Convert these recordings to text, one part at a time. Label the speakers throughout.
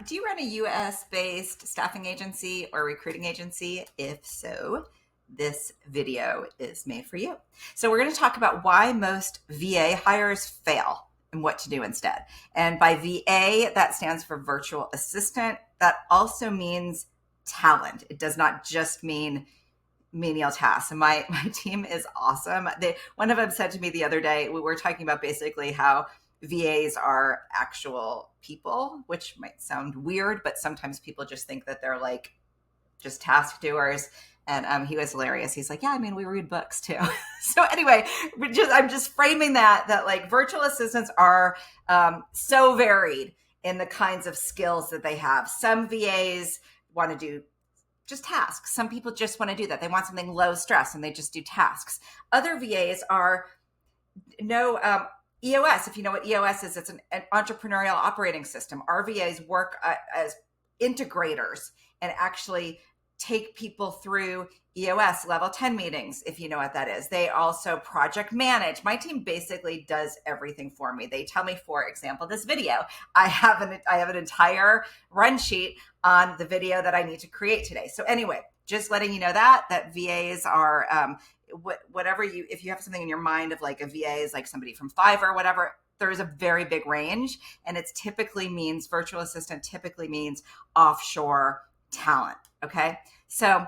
Speaker 1: Do you run a US-based staffing agency or recruiting agency? If so, this video is made for you. So we're going to talk about why most VA hires fail and what to do instead. And by VA, that stands for virtual assistant. That also means talent. It does not just mean menial tasks. And my team is awesome. One of them said to me the other day, we were talking about basically how VAs are actual people, which might sound weird, but sometimes people just think that they're like just task doers. And he was hilarious. He's like, yeah, I mean, we read books too. So anyway, I'm just framing that like virtual assistants are so varied in the kinds of skills that they have. Some VAs want to do just tasks. Some people just want to do that. They want something low stress and they just do tasks. Other VAs are EOS. If you know what EOS is, it's an entrepreneurial operating system. Our VAs work as integrators and actually take people through EOS level 10 meetings, if you know what that is. They also project manage. My team basically does everything for me. They tell me, for example, this video, I have an entire run sheet on the video that I need to create today. So anyway, just letting you know that VAs are, if you have something in your mind of like a VA is like somebody from Fiverr or whatever, there's a very big range, and it's typically means virtual assistant typically means offshore talent. Okay. So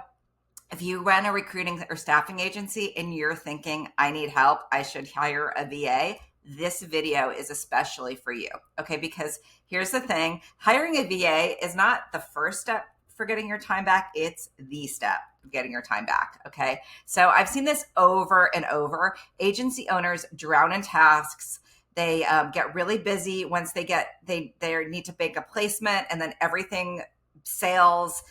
Speaker 1: if you run a recruiting or staffing agency and you're thinking, I need help, I should hire a VA, this video is especially for you. Okay. Because here's the thing, hiring a VA is not the first step for getting your time back. It's the step of getting your time back. Okay. So I've seen this over and over. Agency owners drown in tasks. They get really busy once they need to make a placement, and then everything, sales,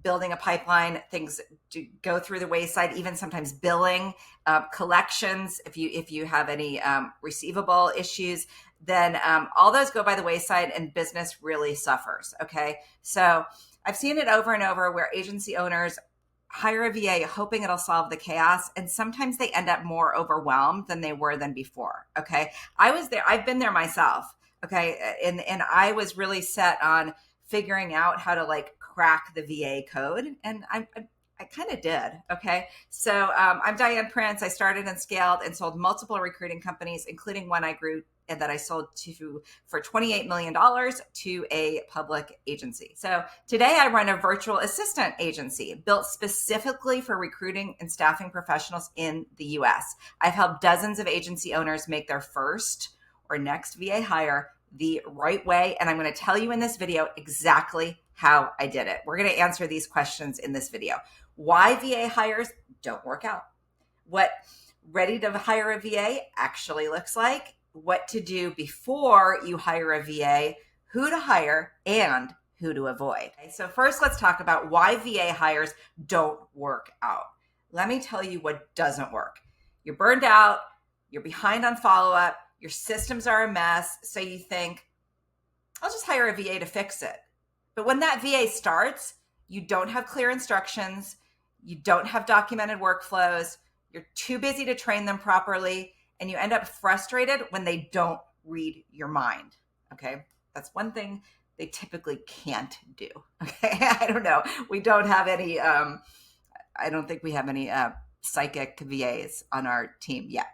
Speaker 1: building a pipeline, things do go through the wayside, even sometimes billing, collections. If you have any receivable issues, then all those go by the wayside and business really suffers. Okay. So I've seen it over and over where agency owners hire a VA hoping it'll solve the chaos, and sometimes they end up more overwhelmed than they were than before. Okay. I was there. I've been there myself. Okay. And I was really set on figuring out how to like crack the VA code. And I kind of did. Okay. So I'm Diane Prince. I started and scaled and sold multiple recruiting companies, including one I grew and that I sold for $28 million to a public agency. So today I run a virtual assistant agency built specifically for recruiting and staffing professionals in the US. I've helped dozens of agency owners make their first or next VA hire the right way. And I'm going to tell you in this video exactly how I did it. We're going to answer these questions in this video. Why VA hires don't work out. What ready to hire a VA actually looks like. What to do before you hire a VA, who to hire, and who to avoid. Okay, so first, let's talk about why VA hires don't work out. Let me tell you what doesn't work. You're burned out. You're behind on follow-up. Your systems are a mess. So you think, I'll just hire a VA to fix it. But when that VA starts, you don't have clear instructions. You don't have documented workflows. You're too busy to train them properly. And you end up frustrated when they don't read your mind. Okay. That's one thing they typically can't do. Okay. I don't know. We don't have any, I don't think we have any psychic VAs on our team yet.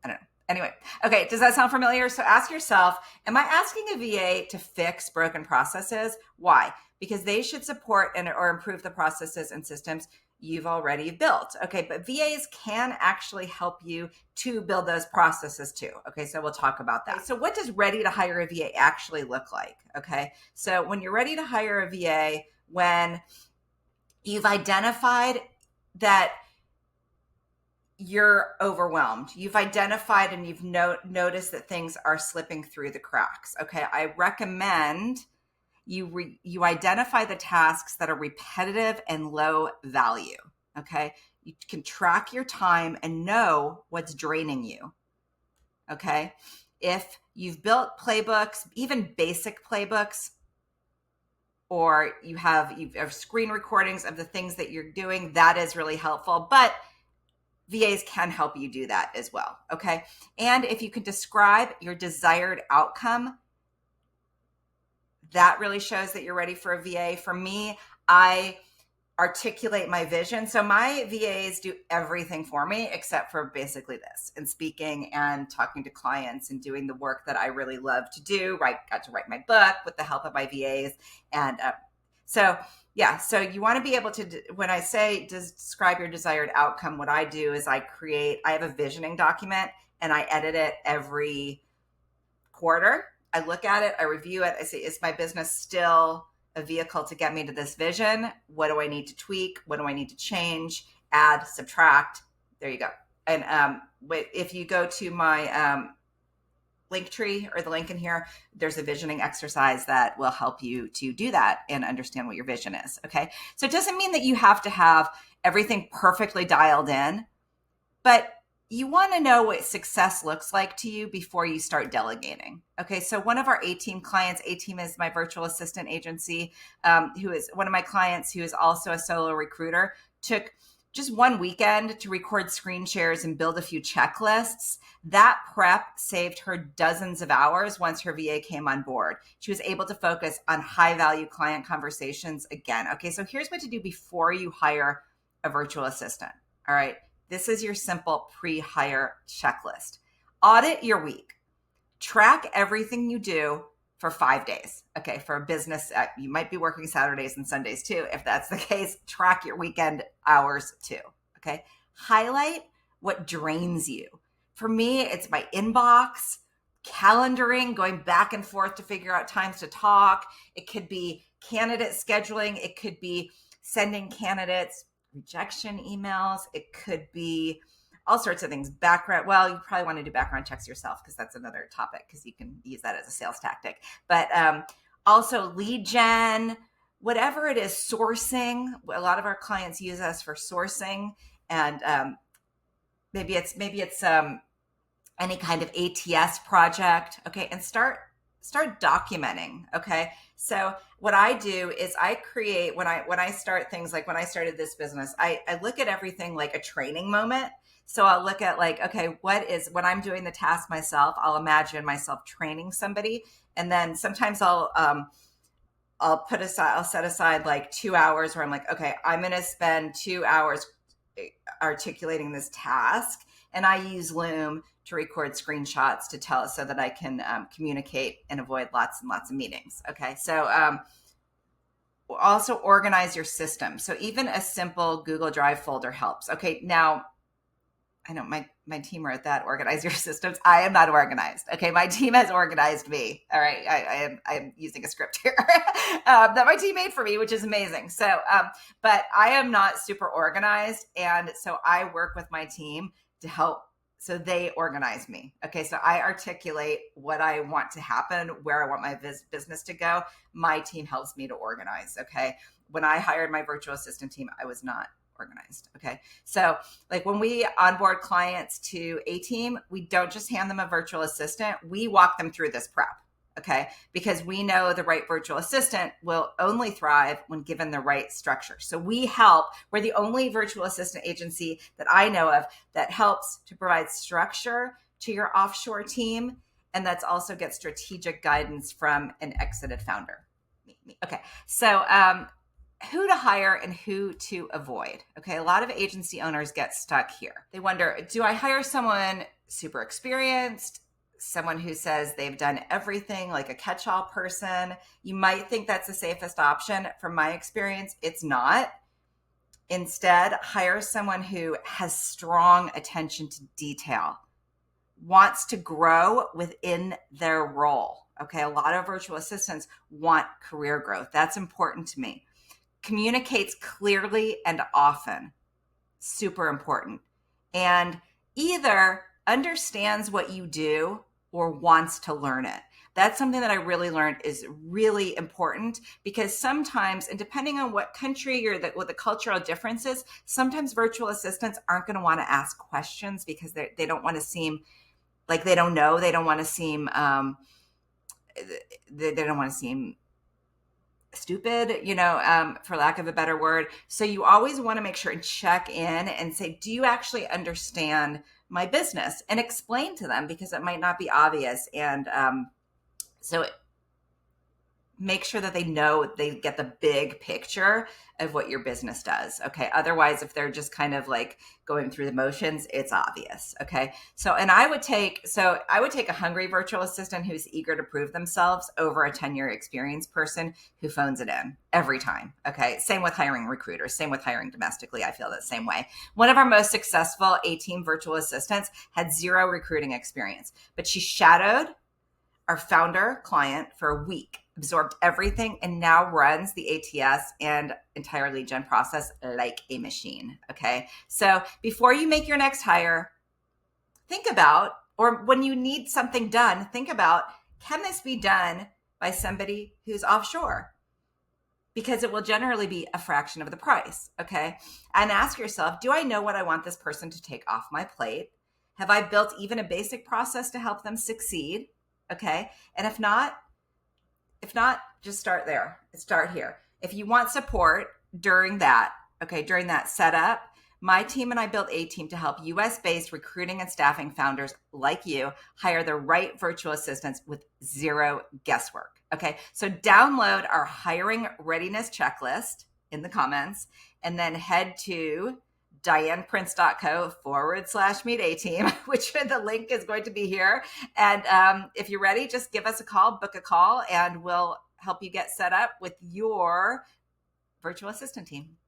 Speaker 1: I don't know. Anyway, okay, does that sound familiar? So ask yourself, am I asking a VA to fix broken processes? Why? Because they should support or improve the processes and systems you've already built. Okay, but VAs can actually help you to build those processes too. Okay, so we'll talk about that. So what does ready to hire a VA actually look like? Okay, so when you're ready to hire a VA, when you've identified that you're overwhelmed. You've identified and you've noticed that things are slipping through the cracks. Okay, I recommend you identify the tasks that are repetitive and low value. Okay, you can track your time and know what's draining you. Okay, if you've built playbooks, even basic playbooks, or you have screen recordings of the things that you're doing, that is really helpful. But VAs can help you do that as well, okay? And if you can describe your desired outcome, that really shows that you're ready for a VA. For me, I articulate my vision. So my VAs do everything for me except for basically this, and speaking and talking to clients and doing the work that I really love to do. Got to write my book with the help of my VAs. And so you want to be able to, when I say describe your desired outcome, what I do is I have a visioning document and I edit it every quarter. I look at it, I review it. I say, is my business still a vehicle to get me to this vision? What do I need to tweak? What do I need to change, add, subtract? There you go. And if you go to my link tree or the link in here, there's a visioning exercise that will help you to do that and understand what your vision is. Okay. So it doesn't mean that you have to have everything perfectly dialed in, but you want to know what success looks like to you before you start delegating. Okay, so one of our A-Team clients, A-Team is my virtual assistant agency, who is one of my clients who is also a solo recruiter, took just one weekend to record screen shares and build a few checklists. That prep saved her dozens of hours once her VA came on board. She was able to focus on high-value client conversations again. Okay, so here's what to do before you hire a virtual assistant, all right? This is your simple pre-hire checklist. Audit your week. Track everything you do for 5 days. Okay, for a business, you might be working Saturdays and Sundays too. If that's the case, track your weekend hours too. Okay, highlight what drains you. For me, it's my inbox, calendaring, going back and forth to figure out times to talk. It could be candidate scheduling. It could be sending candidates rejection emails. It could be all sorts of things. Background. Well, you probably want to do background checks yourself because that's another topic because you can use that as a sales tactic. But also lead gen, whatever it is, sourcing. A lot of our clients use us for sourcing, and maybe it's any kind of ATS project. Okay, and start documenting. Okay. So what I do is I create, when I start things, like when I started this business, I look at everything like a training moment. So I'll look at like, okay, when I'm doing the task myself, I'll imagine myself training somebody. And then sometimes I'll set aside like 2 hours where I'm like, okay, I'm going to spend 2 hours articulating this task. And I use Loom to record screenshots to tell us so that I can communicate and avoid lots and lots of meetings. Okay. So also organize your system. So even a simple Google Drive folder helps. Okay. Now, I know my team wrote that, organize your systems. I am not organized. Okay. My team has organized me. All right. I am using a script here that my team made for me, which is amazing. So, but I am not super organized. And so I work with my team to help. So they organize me. Okay. So I articulate what I want to happen, where I want my business to go. My team helps me to organize. Okay. When I hired my virtual assistant team, I was not organized. Okay. So like when we onboard clients to A-Team, we don't just hand them a virtual assistant. We walk them through this prep. Okay. Because we know the right virtual assistant will only thrive when given the right structure. So we're the only virtual assistant agency that I know of that helps to provide structure to your offshore team. And that's also get strategic guidance from an exited founder. Okay. So, who to hire and who to avoid. Okay. A lot of agency owners get stuck here. They wonder, do I hire someone super experienced? Someone who says they've done everything, like a catch-all person? You might think that's the safest option. From my experience, it's not. Instead, hire someone who has strong attention to detail, wants to grow within their role. Okay, a lot of virtual assistants want career growth. That's important to me. Communicates clearly and often. Super important. And either understands what you do or wants to learn it. That's something that I really learned is really important, because sometimes, and depending on what country you're, what the cultural differences, sometimes virtual assistants aren't going to want to ask questions because they don't want to seem like they don't know. They don't want to seem they don't want to seem stupid, for lack of a better word. So you always want to make sure and check in and say, do you actually understand my business? And explain to them, because it might not be obvious. And so make sure that they know they get the big picture of what your business does. Okay. Otherwise, if they're just kind of like going through the motions, it's obvious. Okay. So I would take a hungry virtual assistant who's eager to prove themselves over a 10-year experience person who phones it in every time. Okay. Same with hiring recruiters, same with hiring domestically. I feel the same way. One of our most successful A-team virtual assistants had 0 recruiting experience, but she shadowed our founder client for a week, absorbed everything, and now runs the ATS and entire lead gen process like a machine. Okay. So before you make your next hire, think about, or when you need something done, think about, can this be done by somebody who's offshore? Because it will generally be a fraction of the price. Okay. And ask yourself, do I know what I want this person to take off my plate? Have I built even a basic process to help them succeed? Okay. And if not, just start there. Start here. If you want support during that setup, my team and I built a team to help US-based recruiting and staffing founders like you hire the right virtual assistants with 0 guesswork. Okay. So download our hiring readiness checklist in the comments and then head to dianeprince.co/meet a team, which the link is going to be here. And if you're ready, just give us a call, book a call, and we'll help you get set up with your virtual assistant team.